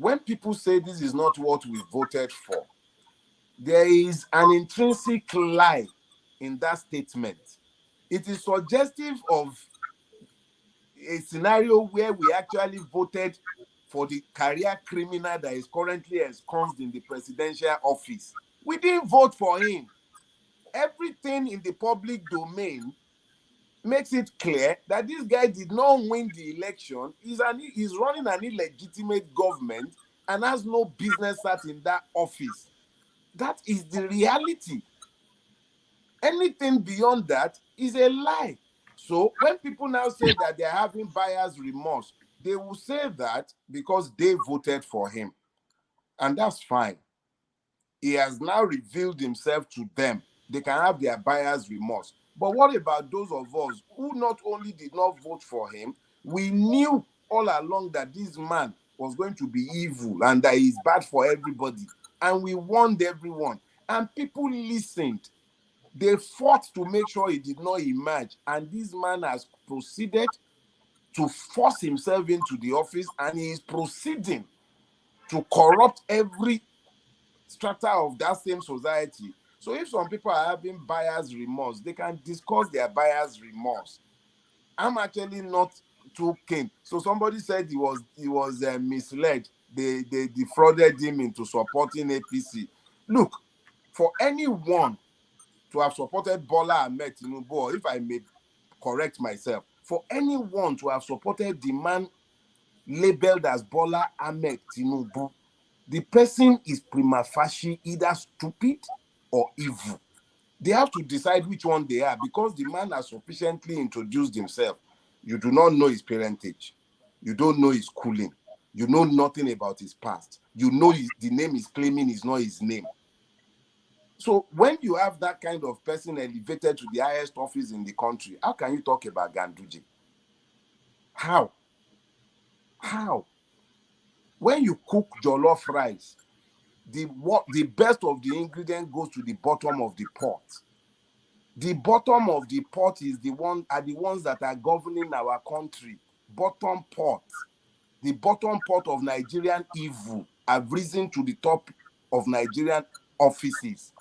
when people say this is not what we voted for, there is an intrinsic lie in that statement. It is suggestive of a scenario where we actually voted for the career criminal that is currently ensconced in the presidential office. We didn't vote for him. Everything in the public domain makes it clear that this guy did not win the election. He's running an illegitimate government and has no business sat in that office. That is the reality. Anything beyond that is a lie. So when people now say that they're having buyer's remorse, they will say that because they voted for him. And that's fine. He has now revealed himself to them. They can have their buyer's remorse. But what about those of us who not only did not vote for him, we knew all along that this man was going to be evil and that he's bad for everybody. And we warned everyone. And people listened. They fought to make sure he did not emerge. And this man has proceeded to force himself into the office, and he is proceeding to corrupt every strata of that same society. So if some people are having buyer's remorse, they can discuss their buyer's remorse. I'm actually not too keen. So somebody said he was misled. They defrauded him into supporting APC. Look, for anyone to have supported Bola Tinubu, or if I may correct myself, for anyone to have supported the man labeled as Bola Tinubu, the person is prima facie either stupid or evil. They have to decide which one they are, because the man has sufficiently introduced himself. You do not know his parentage. You don't know his schooling. You know nothing about his past. You know the name he's claiming is not his name. So when you have that kind of person elevated to the highest office in the country, how can you talk about Ganduje? How? When you cook jollof rice, the best of the ingredient goes to the bottom of the pot. The bottom of the pot are the ones that are governing our country. Bottom pot. The bottom pot of Nigerian evil have risen to the top of Nigerian offices.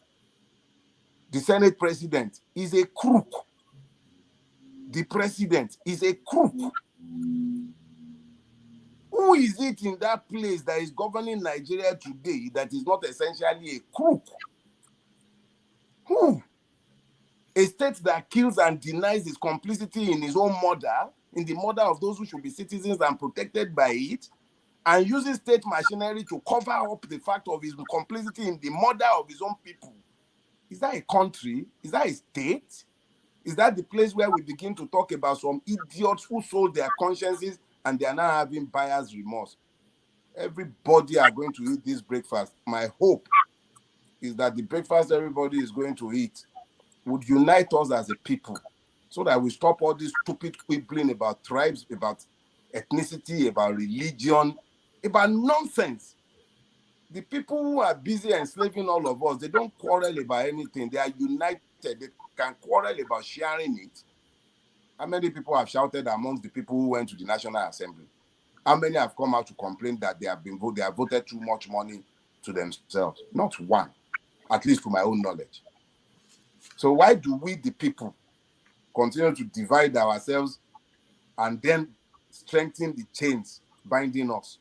The Senate president is a crook. The president is a crook. Who is it in that place that is governing Nigeria today that is not essentially a crook? Who? A state that kills and denies its complicity in his own murder, in the murder of those who should be citizens and protected by it, and uses state machinery to cover up the fact of his complicity in the murder of his own people. Is that a country? Is that a state? Is that the place where we begin to talk about some idiots who sold their consciences and they are now having buyer's remorse? Everybody are going to eat this breakfast. My hope is that the breakfast everybody is going to eat would unite us as a people, so that we stop all this stupid quibbling about tribes, about ethnicity, about religion, about nonsense. The people who are busy enslaving all of us, they don't quarrel about anything. They are united. They can quarrel about sharing it. How many people have shouted amongst the people who went to the National Assembly? How many have come out to complain that they have voted too much money to themselves? Not one, at least to my own knowledge. So why do we, the people, continue to divide ourselves and then strengthen the chains binding us?